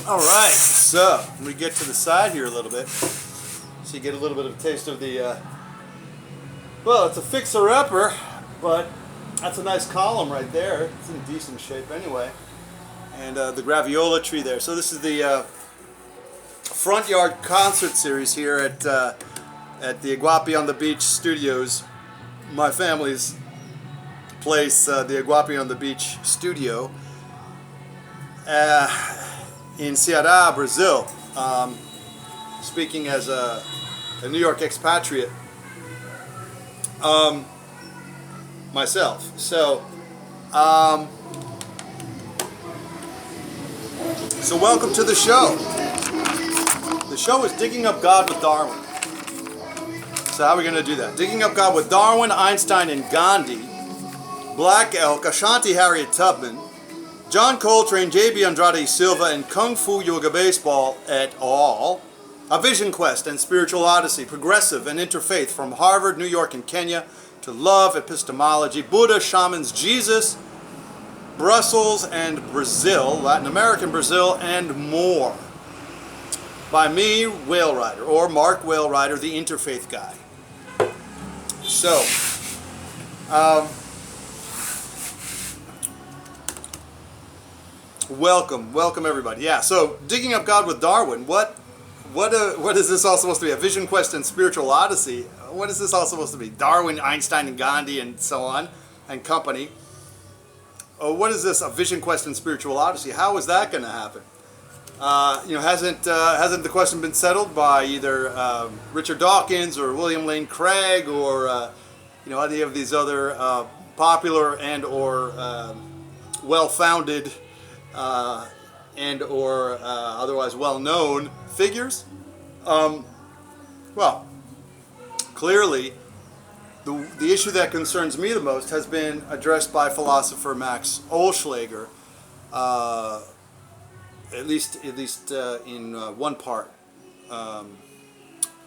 Alright, so we get to the side here a little bit, so you get a little bit of a taste of the, well, it's a fixer-upper, but that's a nice column right there. It's in decent shape anyway. And the graviola tree there. So this is the front yard concert series here at the Iguapi on the Beach Studios, my family's place, the Iguapi on the Beach Studio. In Ceará, Brazil, speaking as a New York expatriate myself. So, so welcome to the show. The show is Digging Up God with Darwin. So how are we going to do that? Digging Up God with Darwin, Einstein, and Gandhi, Black Elk, Ashanti Harriet Tubman, John Coltrane, J.B. Andrade Silva, and Kung Fu Yoga Baseball et al. A Vision Quest and Spiritual Odyssey, Progressive and Interfaith from Harvard, New York, and Kenya to Love, Epistemology, Buddha, Shamans, Jesus, Brussels, and Brazil, Latin American Brazil, and more. By me, Whale Rider, or Mark Whale Rider, the Interfaith Guy. So, welcome everybody. Yeah, so Digging Up God with Darwin. What is this all supposed to be? A Vision Quest and Spiritual Odyssey? What is this all supposed to be? Darwin, Einstein, and Gandhi, and so on, and company. Oh, what is this? A Vision Quest and Spiritual Odyssey? How is that going to happen? Hasn't the question been settled by either Richard Dawkins or William Lane Craig or any of these other popular and or well-founded and or otherwise well-known figures? Well, clearly the issue that concerns me the most has been addressed by philosopher Max Ohlschlager, at least in one part,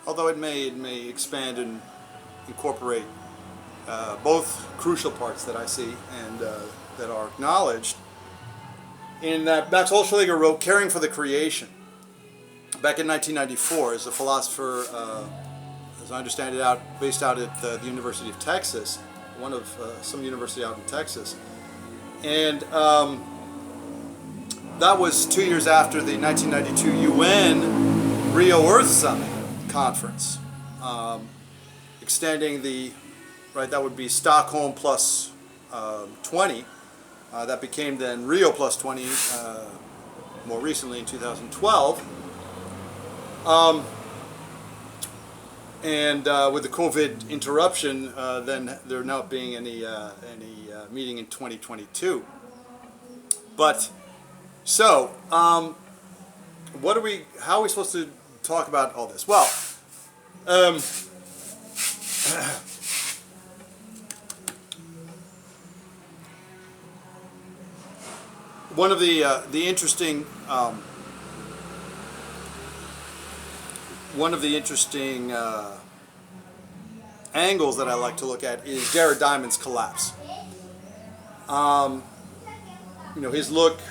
although it may expand and incorporate both crucial parts that I see and that are acknowledged. In that, Max Ohlschlager wrote Caring for the Creation back in 1994 as a philosopher, as I understand it, based out at the University of Texas, one of some university out in Texas. And that was 2 years after the 1992 UN Rio Earth Summit conference, extending that would be Stockholm plus 20. That became then Rio plus 20 more recently in 2012. And with the COVID interruption, then there not being any meeting in 2022. But so, how are we supposed to talk about all this? Well, one of the interesting angles that I like to look at is Jared Diamond's collapse. His look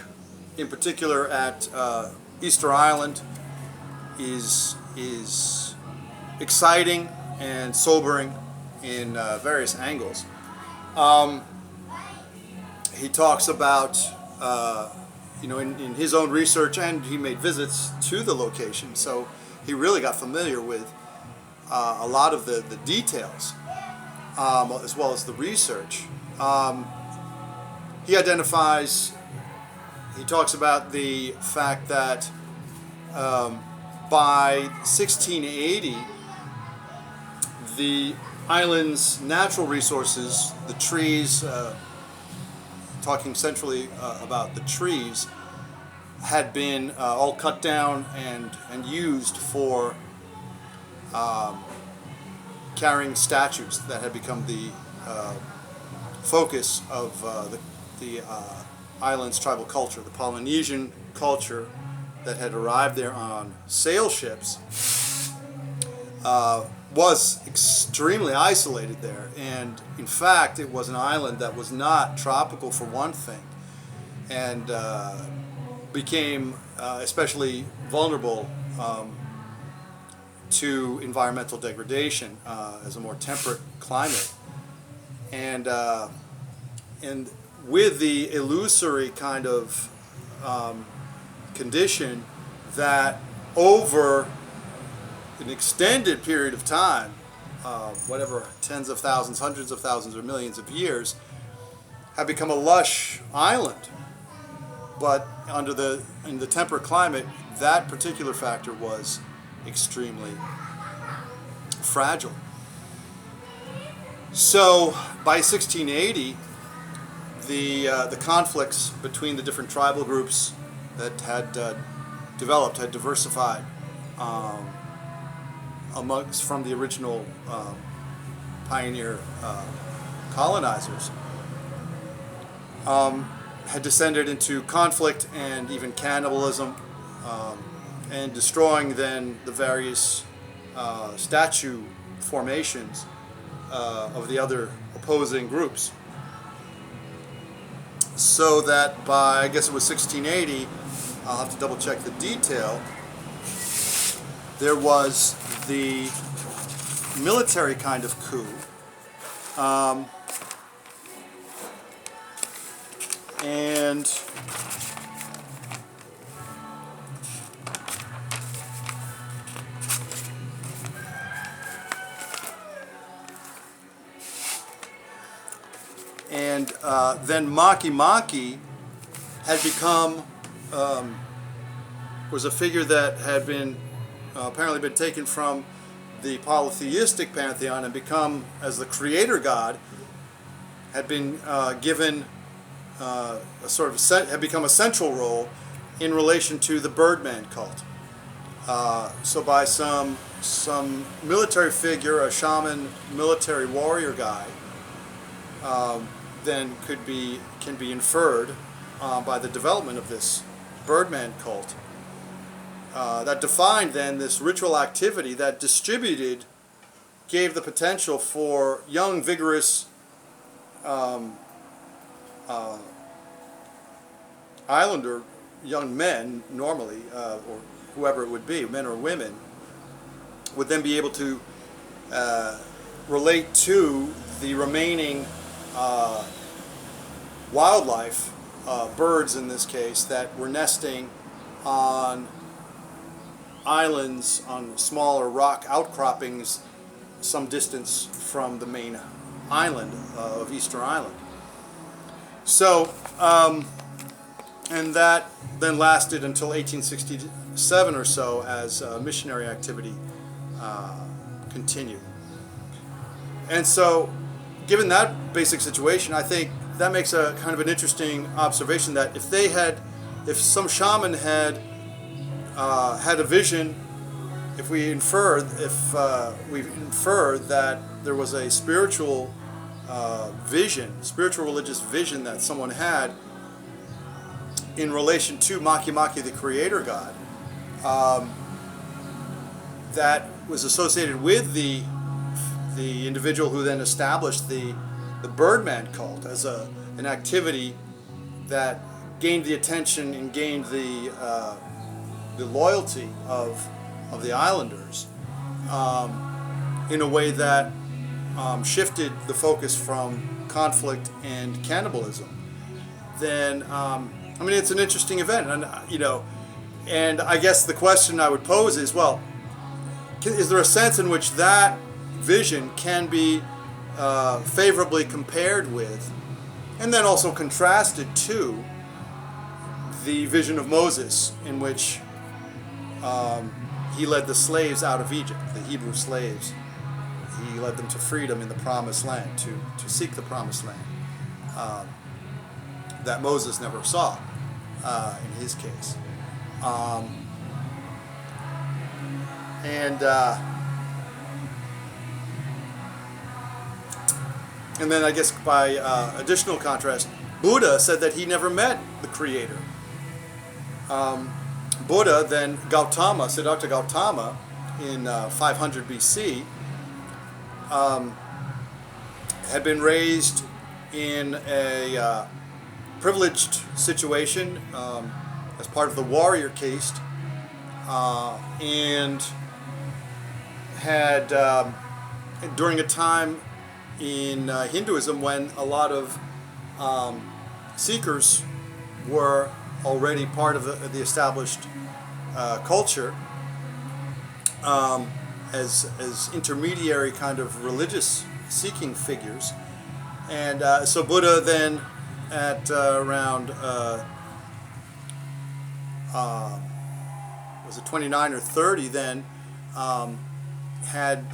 in particular at Easter Island is exciting and sobering in various angles. He talks about in his own research, and he made visits to the location, so he really got familiar with a lot of the details, as well as the research. He talks about the fact that by 1680, the island's natural resources, the trees, talking centrally about the trees, had been all cut down and used for carrying statues that had become the focus of the island's tribal culture, the Polynesian culture that had arrived there on sail ships. Was extremely isolated there, and in fact it was an island that was not tropical for one thing, and became especially vulnerable to environmental degradation as a more temperate climate, and with the illusory kind of condition that over an extended period of time, whatever, tens of thousands, hundreds of thousands, or millions of years, have become a lush island. But in the temperate climate, that particular factor was extremely fragile. So by 1680, the conflicts between the different tribal groups that had developed, had diversified from the original pioneer colonizers, had descended into conflict and even cannibalism, and destroying then the various statue formations of the other opposing groups. So that by, I guess it was 1680, I'll have to double check the detail, there was the military kind of coup, and then Maki had become, was a figure that had been apparently been taken from the polytheistic pantheon and become, as the creator god, had been given a sort of had become a central role in relation to the Birdman cult. So by some military figure, a shaman, military warrior guy, then can be inferred by the development of this Birdman cult that defined then this ritual activity that gave the potential for young, vigorous islander, young men normally, or whoever it would be, men or women, would then be able to relate to the remaining wildlife, birds in this case, that were nesting on islands, on smaller rock outcroppings some distance from the main island of Easter Island. So, and that then lasted until 1867 or so as missionary activity continued. And so, given that basic situation, I think that makes a kind of an interesting observation that if some shaman had a vision, if we infer that there was a spiritual religious vision that someone had in relation to Maki, the creator god, that was associated with the individual who then established the Birdman cult as an activity that gained the attention and gained the loyalty of the islanders in a way that shifted the focus from conflict and cannibalism, then I mean, it's an interesting event, and and I guess the question I would pose is, well, is there a sense in which that vision can be favorably compared with, and then also contrasted to, the vision of Moses, in which he led the slaves out of Egypt, the Hebrew slaves. He led them to freedom in the Promised Land, to seek the Promised Land, that Moses never saw in his case. And then I guess by additional contrast, Buddha said that he never met the Creator. Buddha, then Gautama, Siddhartha Gautama, in 500 BC, had been raised in a privileged situation as part of the warrior caste, and had during a time in Hinduism when a lot of seekers were already part of the established culture as intermediary kind of religious seeking figures. And so Buddha then at around was it 29 or 30 then had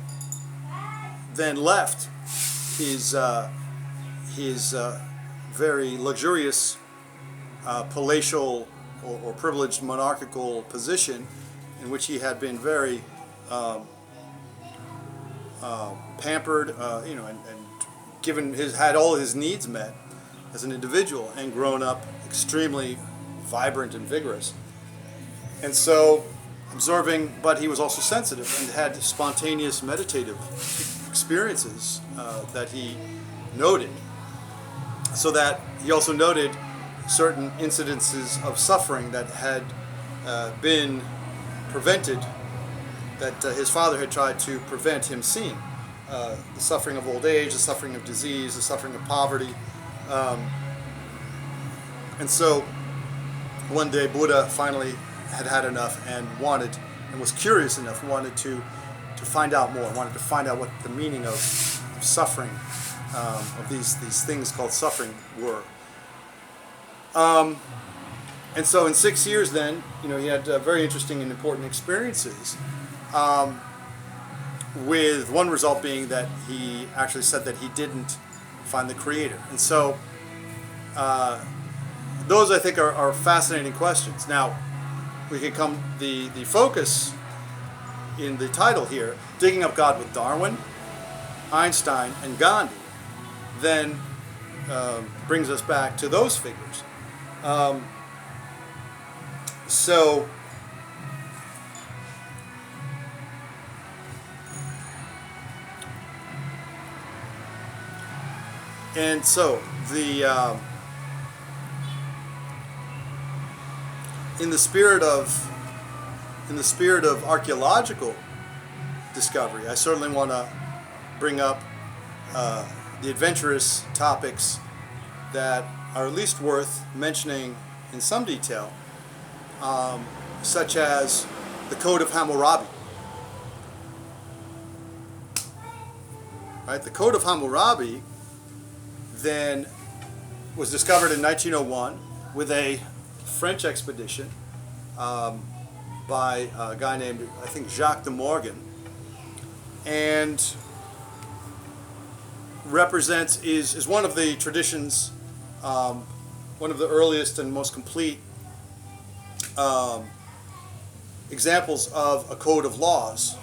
then left his very luxurious palatial or privileged monarchical position, in which he had been very pampered, and given had all his needs met as an individual, and grown up extremely vibrant and vigorous. And so observing, but he was also sensitive and had spontaneous meditative experiences that he noted, so that he also noted certain incidences of suffering that had been prevented, that his father had tried to prevent him seeing. The suffering of old age, the suffering of disease, the suffering of poverty. And so one day Buddha finally had had enough and was curious enough, wanted to find out more, wanted to find out what the meaning of suffering, of these things called suffering were. And so in 6 years then, he had very interesting and important experiences, with one result being that he actually said that he didn't find the Creator. And so those, I think, are fascinating questions. Now, we can come, the focus in the title here, Digging Up God with Darwin, Einstein, and Gandhi, then brings us back to those figures. And so the in the spirit of archaeological discovery, I certainly want to bring up the adventurous topics that are at least worth mentioning in some detail, such as the Code of Hammurabi. Right, the Code of Hammurabi then was discovered in 1901 with a French expedition by a guy named, I think, Jacques de Morgan, and is one of the traditions, one of the earliest and most complete examples of a code of laws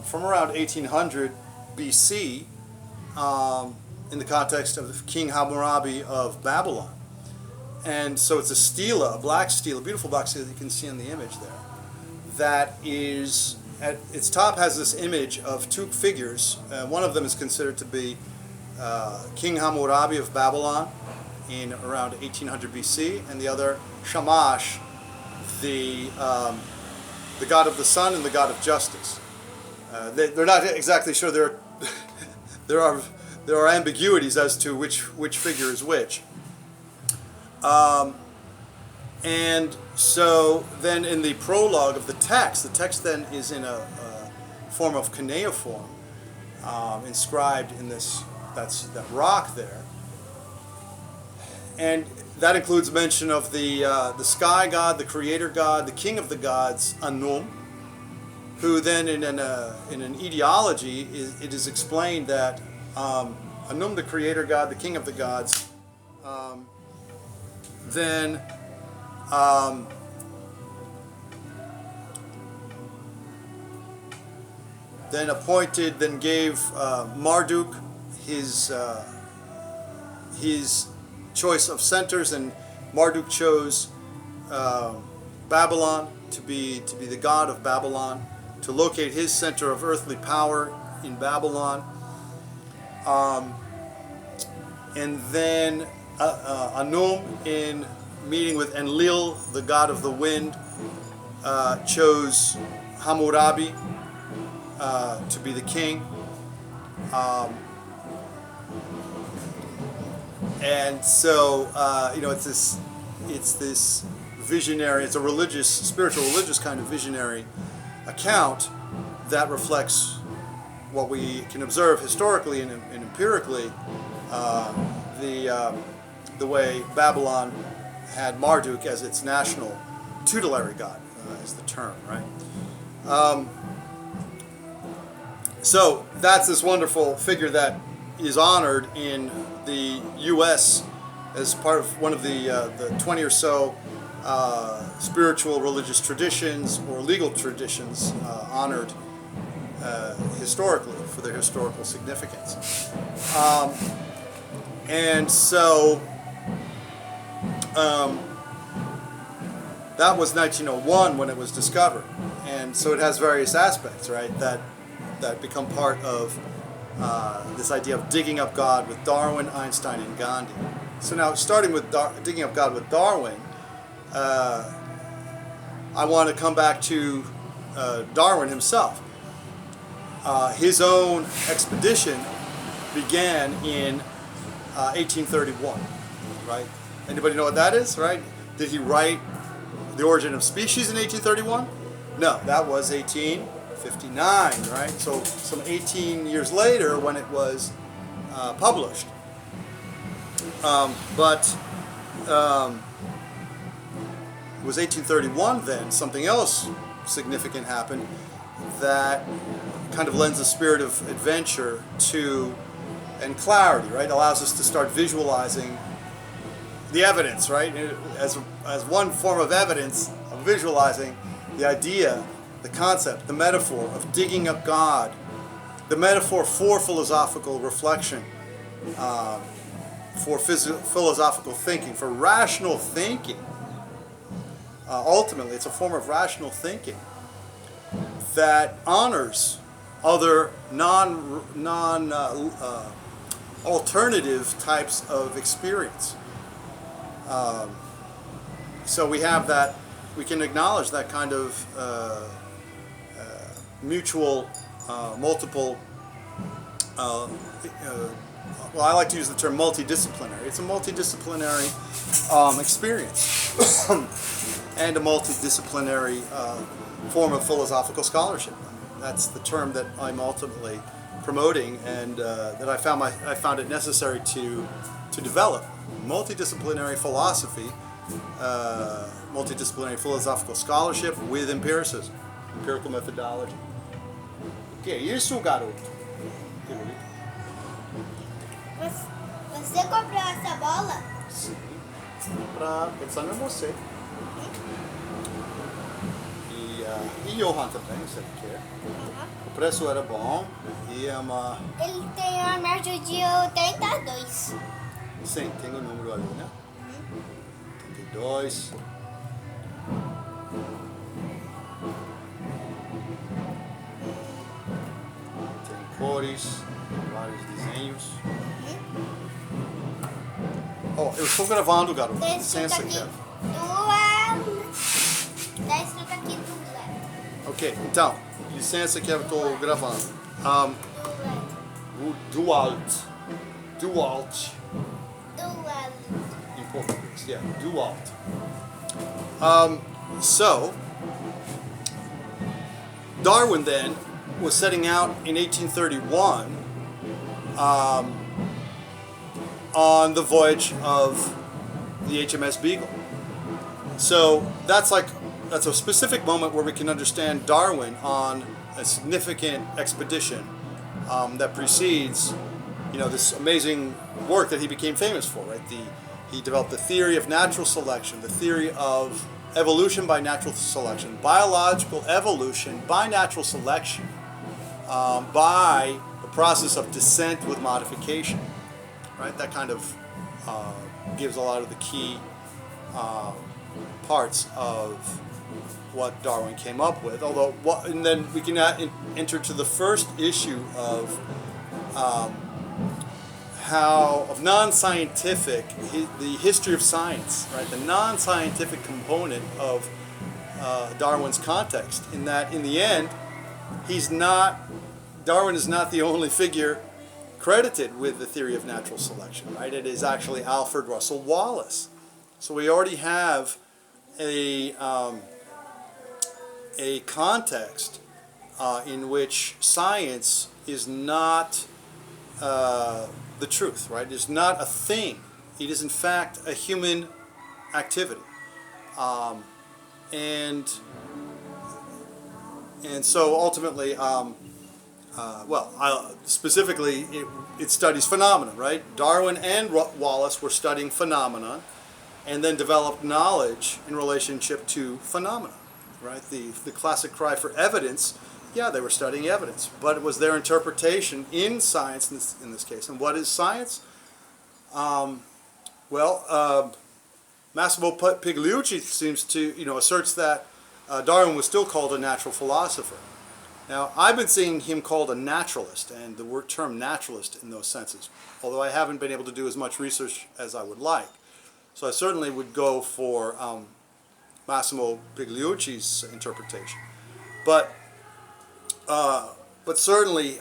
from around 1800 BC, in the context of King Hammurabi of Babylon. And so it's a stela, a black stela, a beautiful black stela that you can see in the image there, that is, at its top has this image of two figures. One of them is considered to be King Hammurabi of Babylon in around 1800 BC, and the other Shamash, the god of the sun and the god of justice. They're not exactly sure. There are ambiguities as to which figure is which. And so then in the prologue of the text then is in a form of cuneiform, inscribed in that rock there. And that includes mention of the sky god, the creator god, the king of the gods, Anum, who then in an etiology, it is explained that Anum, the creator god, the king of the gods, then gave Marduk his choice of centers, and Marduk chose Babylon to be the god of Babylon, to locate his center of earthly power in Babylon. And then Anum in meeting with Enlil, the god of the wind, chose Hammurabi to be the king. And so, it's this visionary, it's a religious, spiritual, religious kind of visionary account that reflects what we can observe historically and empirically, the way Babylon had Marduk as its national tutelary god, is the term, right? So that's this wonderful figure that is honored in the U.S. as part of one of the 20 or so spiritual religious traditions or legal traditions honored historically for their historical significance. And so that was 1901 when it was discovered, and so it has various aspects, right, that become part of this idea of digging up God with Darwin, Einstein, and Gandhi. So now, starting with digging up God with Darwin, I want to come back to Darwin himself. His own expedition began in 1831, right? Anybody know what that is, right? Did he write The Origin of Species in 1831? No, that was 1859, right? So some 18 years later when it was published. But it was 1831 then, something else significant happened that kind of lends a spirit of adventure to, and clarity, right? Allows us to start visualizing the evidence, right? As one form of evidence of visualizing the idea, the concept, the metaphor of digging up God, the metaphor for philosophical reflection, for philosophical thinking, for rational thinking. Ultimately, it's a form of rational thinking that honors other alternative types of experience. So we have that, we can acknowledge that kind of mutual, multiple, well, I like to use the term multidisciplinary. It's a multidisciplinary experience and a multidisciplinary form of philosophical scholarship. That's the term that I'm ultimately promoting, and that I found it necessary to develop. Multidisciplinary philosophy, multidisciplinary philosophical scholarship with empiricism, empirical methodology. O que é isso, garoto? Você comprou essa bola? Sim, para pensar em você. E Johan também, você quer? O preço era bom e é uma... Ele tem uma média de 82. Sim, tem o número ali, né? 82. Tem cores, vários desenhos. Oh, eu estou gravando, garoto. Tem escrito Licença, aqui Kevin. Tá escrito aqui do lado. Ok, então, licença que eu estou gravando. O Dualt. In Portuguese, yeah, Dualt. So, Darwin then was setting out in 1831 on the voyage of the HMS Beagle. So that's a specific moment where we can understand Darwin on a significant expedition that precedes, this amazing work that he became famous for, right? He developed the theory of natural selection, the theory of evolution by natural selection, biological evolution by natural selection, by the process of descent with modification, right? That kind of gives a lot of the key parts of what Darwin came up with. And then we can enter to the first issue of of non-scientific, the history of science, right? The non-scientific component of Darwin's context, in that in the end, Darwin is not the only figure credited with the theory of natural selection, right? It is actually Alfred Russel Wallace. So we already have a context in which science is not the truth, right? It is not a thing. It is in fact a human activity. And so ultimately, specifically, it studies phenomena, right? Darwin and Wallace were studying phenomena, and then developed knowledge in relationship to phenomena, right? The classic cry for evidence. Yeah, they were studying evidence, but it was their interpretation in science in this case. And what is science? Massimo Pigliucci seems to, asserts that Darwin was still called a natural philosopher. Now, I've been seeing him called a naturalist, and the term naturalist in those senses, although I haven't been able to do as much research as I would like. So I certainly would go for Massimo Pigliucci's interpretation. But certainly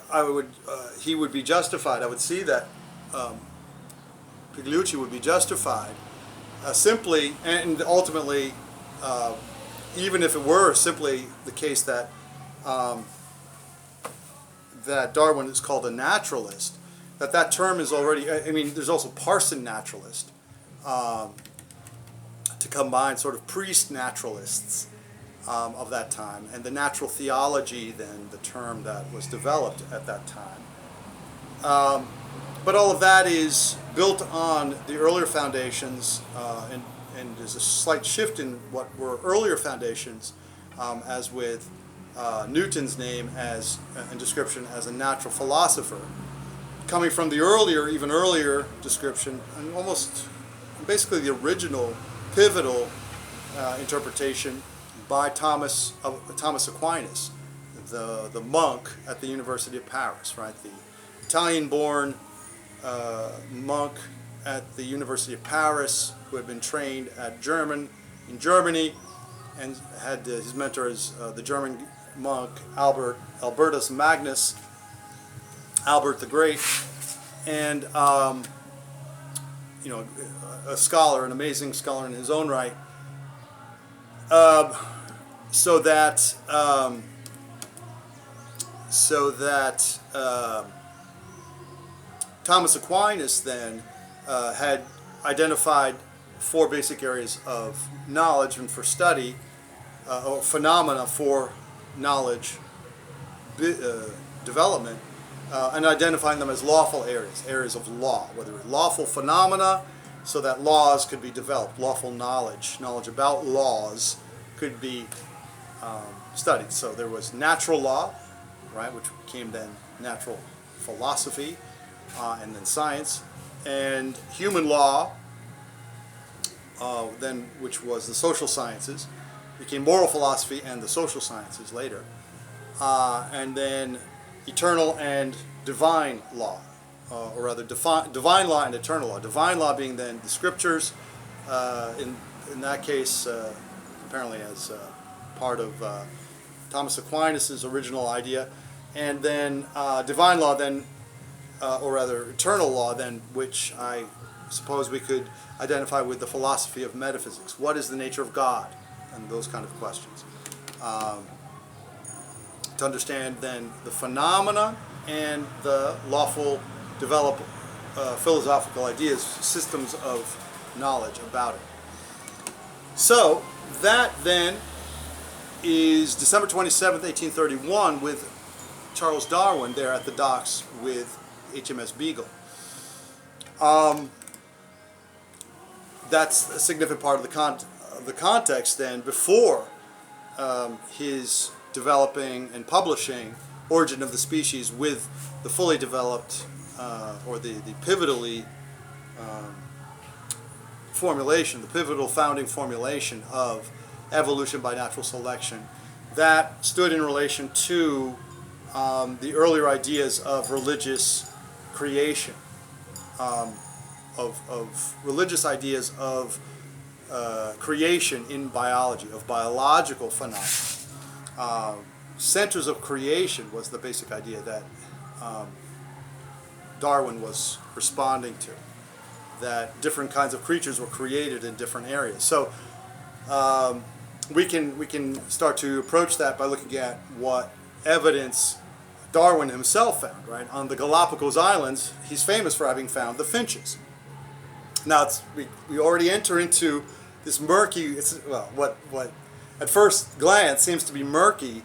he would be justified. I would see that Pigliucci would be justified simply and ultimately, even if it were simply the case that Darwin is called a naturalist, that term is already, there's also Parson naturalist, to combine sort of priest naturalists of that time, and the natural theology, then the term that was developed at that time. But all of that is built on the earlier foundations, and there's a slight shift in what were earlier foundations, as with Newton's name and description as a natural philosopher, coming from the even earlier description, and almost basically the original pivotal interpretation by Thomas Aquinas, the monk at the University of Paris, right? The Italian-born monk at the University of Paris, who had been trained in Germany, and had his mentor as the German monk Albertus Magnus, Albert the Great, and a scholar, an amazing scholar in his own right. So that Thomas Aquinas then had identified 4 basic areas of knowledge and for study, or phenomena for knowledge development, and identifying them as lawful areas of law, whether lawful phenomena, so that laws could be developed, lawful knowledge about laws could be studied. So there was natural law, right, which became then natural philosophy, and then science, and human law, then which was the social sciences, became moral philosophy and the social sciences later, and then eternal and divine law, or rather divine law and eternal law. Divine law being then the scriptures, in that case apparently as part of Thomas Aquinas' original idea, and then divine law then, or rather eternal law then, which I suppose we could identify with the philosophy of metaphysics. What is the nature of God? And those kind of questions. To understand then the phenomena and the lawful develop philosophical ideas, systems of knowledge about it. So that then is December 27th, 1831, with Charles Darwin there at the docks with HMS Beagle. That's a significant part of the context then, before his developing and publishing Origin of the Species, with the fully developed or the pivotally formulation, the pivotal founding formulation of evolution by natural selection, that stood in relation to the earlier ideas of religious creation. of religious ideas of creation in biology, of biological phenomena. Centers of creation was the basic idea that Darwin was responding to, that different kinds of creatures were created in different areas. So we can start to approach that by looking at what evidence Darwin himself found. Right, on the Galapagos Islands, he's famous for having found the finches. Now we already enter into this murky, what at first glance seems to be murky,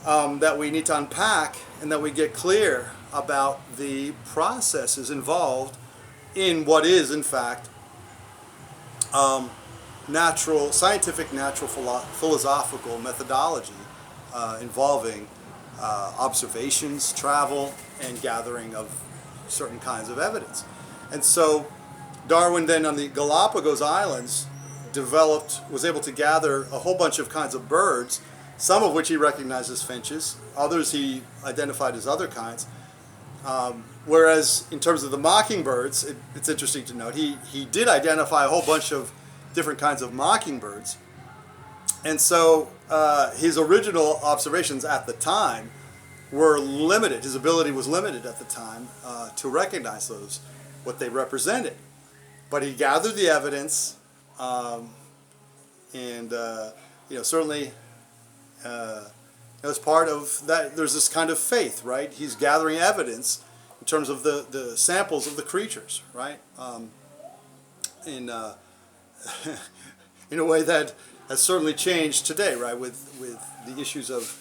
that we need to unpack, and that we get clear about the processes involved in what is, in fact, scientific natural philosophical methodology involving observations, travel, and gathering of certain kinds of evidence. And so Darwin then on the Galapagos Islands was able to gather a whole bunch of kinds of birds, some of which he recognized as finches, others he identified as other kinds. Whereas in terms of the mockingbirds, it's interesting to note, he did identify a whole bunch of different kinds of mockingbirds. And so his original observations at the time were limited. His ability was limited at the time to recognize those, what they represented. But he gathered the evidence, and certainly as part of that, there's this kind of faith, right? He's gathering evidence in terms of the samples of the creatures, right? In a way that has certainly changed today, right? With the issues of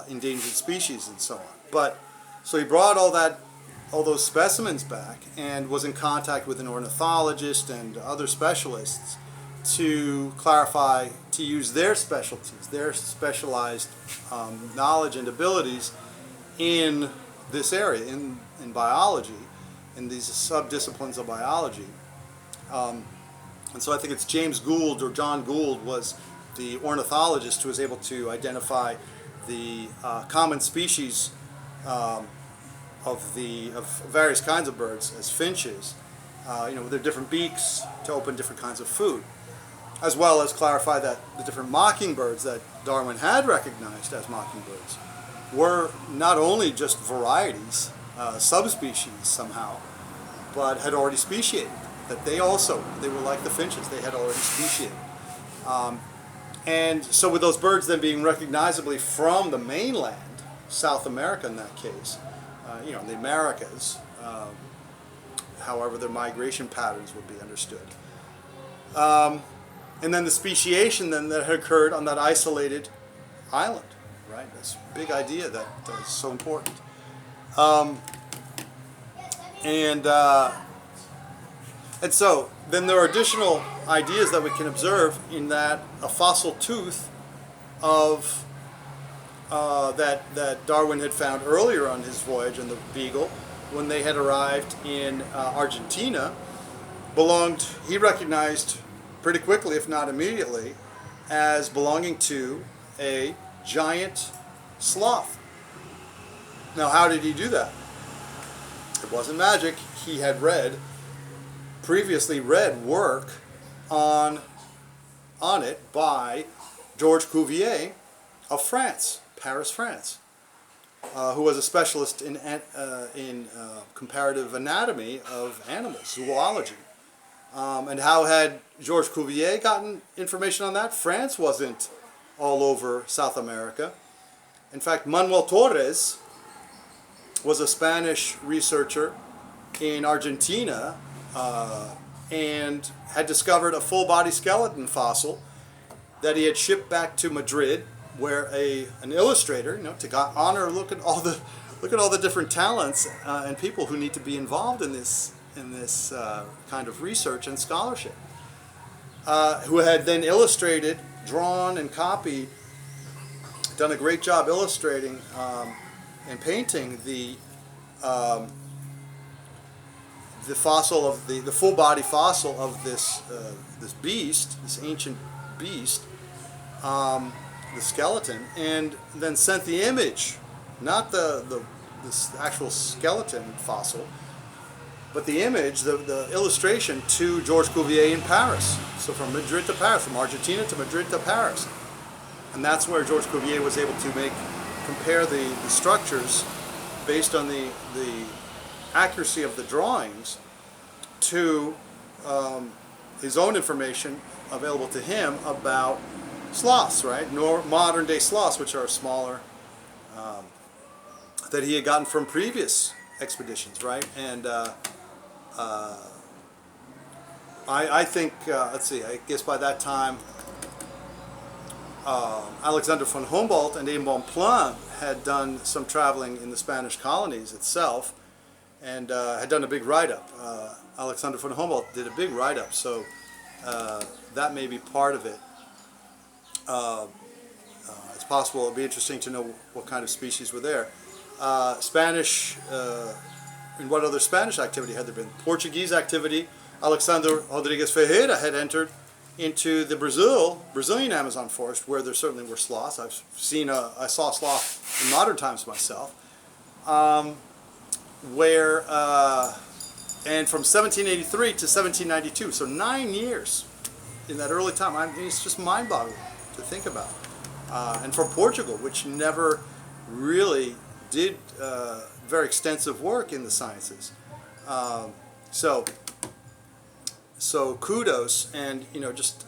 endangered species and so on. But so he brought all those specimens back and was in contact with an ornithologist and other specialists to clarify, to use their specialties, their specialized knowledge and abilities in this area, in biology, in these subdisciplines of biology. And so I think it's James Gould, or John Gould was the ornithologist who was able to identify the common species of various kinds of birds as finches, with their different beaks to open different kinds of food, as well as clarify that the different mockingbirds that Darwin had recognized as mockingbirds were not only just varieties, subspecies somehow, but had already speciated. That they were like the finches, they had already speciated. And so with those birds then being recognizably from the mainland, South America in that case, the Americas, however their migration patterns would be understood. And then the speciation then that had occurred on that isolated island, right? This big idea that is so important. And so then there are additional ideas that we can observe in that a fossil tooth of that Darwin had found earlier on his voyage on the Beagle, when they had arrived in Argentina, he recognized pretty quickly, if not immediately, as belonging to a giant sloth. Now, how did he do that? It wasn't magic. He had previously read work on it by Georges Cuvier of France, Paris, France, who was a specialist in comparative anatomy of animals, zoology. And how had Georges Cuvier gotten information on that? France wasn't all over South America. In fact, Manuel Torres was a Spanish researcher in Argentina and had discovered a full-body skeleton fossil that he had shipped back to Madrid, where an illustrator, to honor, look at all the different talents and people who need to be involved in this kind of research and scholarship, who had then illustrated, drawn, and copied, done a great job illustrating and painting the fossil of the full body fossil of this beast, this ancient beast, the skeleton, and then sent the image, not this actual skeleton fossil, but the image, the illustration to George Cuvier in Paris. So from Madrid to Paris, from Argentina to Madrid to Paris. And that's where George Cuvier was able to compare the structures based on the accuracy of the drawings to his own information available to him about sloths, right? Modern day sloths, which are smaller, that he had gotten from previous expeditions, right? And I think, let's see, I guess by that time, Alexander von Humboldt and Aimé Bonpland had done some traveling in the Spanish colonies itself, and had done a big write-up. Alexander von Humboldt did a big write-up, so that may be part of it. It's possible. It'll be interesting to know what kind of species were there. Spanish, and what other Spanish activity had there been? Portuguese activity. Alexander Rodrigues Ferreira had entered into the Brazilian Amazon forest, where there certainly were sloths. I saw a sloth in modern times myself. And from 1783 to 1792, so 9 years in that early time. I mean, it's just mind-boggling to think about. And for Portugal, which never really did very extensive work in the sciences. So kudos, and just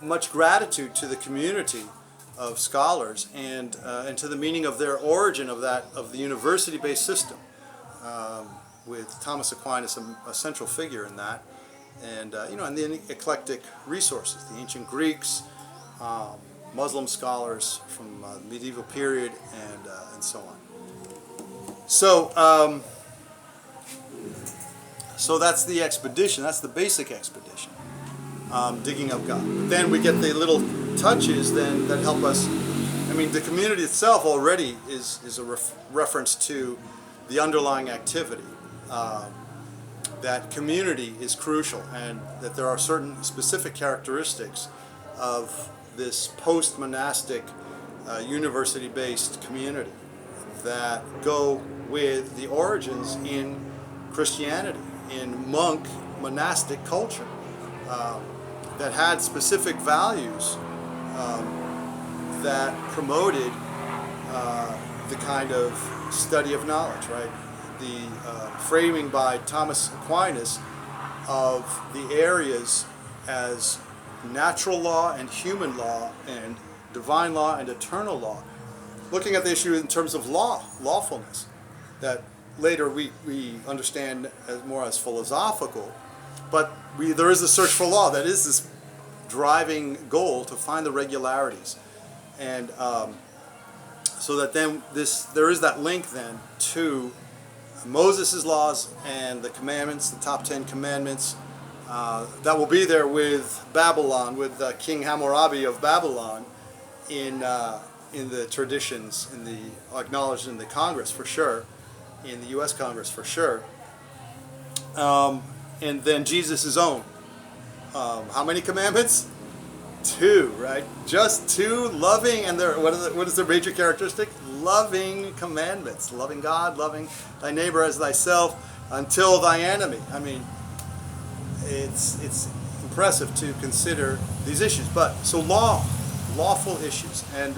much gratitude to the community of scholars, and to the meaning of their origin of the university-based system, with Thomas Aquinas a central figure in that, and and the eclectic resources, the ancient Greeks, Muslim scholars from the medieval period, and so on. So that's the expedition. That's the basic expedition, digging up God. But then we get the little touches then that help us. I mean, the community itself already is a reference to the underlying activity. That community is crucial, and that there are certain specific characteristics of this post-monastic, university-based community that go with the origins in Christianity, in monastic culture, that had specific values that promoted the kind of study of knowledge, right? The framing by Thomas Aquinas of the areas as natural law and human law and divine law and eternal law, looking at the issue in terms of lawfulness, that later we understand as more as philosophical, but there is a search for law that is this driving goal to find the regularities, and so that then there is that link then to Moses' laws and the commandments, the top 10 commandments, that will be there with Babylon, with King Hammurabi of Babylon, in the traditions, acknowledged in the Congress for sure, in the U.S. Congress for sure, and then Jesus' own. How many commandments? 2, right? Just 2 loving, and what is their major characteristic? Loving commandments. Loving God, loving thy neighbor as thyself, until thy enemy. I mean, it's impressive to consider these issues. But so lawful issues, and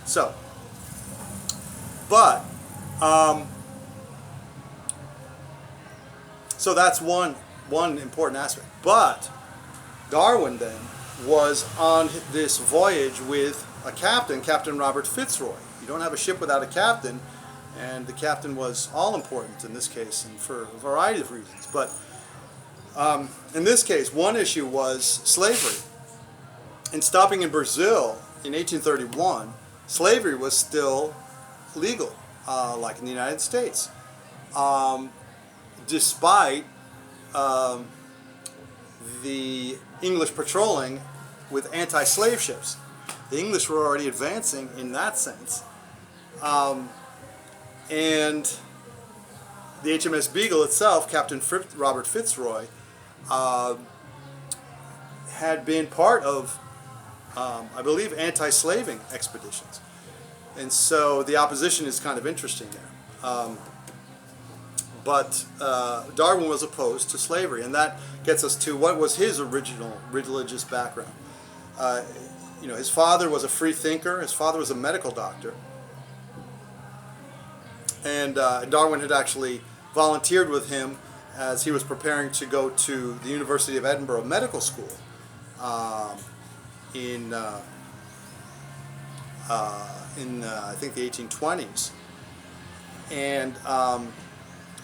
so that's one important aspect. But Darwin then was on this voyage with a captain, Captain Robert Fitzroy. You don't have a ship without a captain, and the captain was all important in this case, and for a variety of reasons. But in this case, one issue was slavery. In stopping in Brazil in 1831, slavery was still legal, like in the United States, despite the English patrolling with anti-slave ships. The English were already advancing in that sense. And the HMS Beagle itself, Captain Robert Fitzroy, had been part of, I believe, anti-slaving expeditions. And so the opposition is kind of interesting there. but Darwin was opposed to slavery, and that gets us to what was his original religious background. His father was a free thinker. His father was a medical doctor, and Darwin had actually volunteered with him as he was preparing to go to the University of Edinburgh Medical School in I think the 1820s, and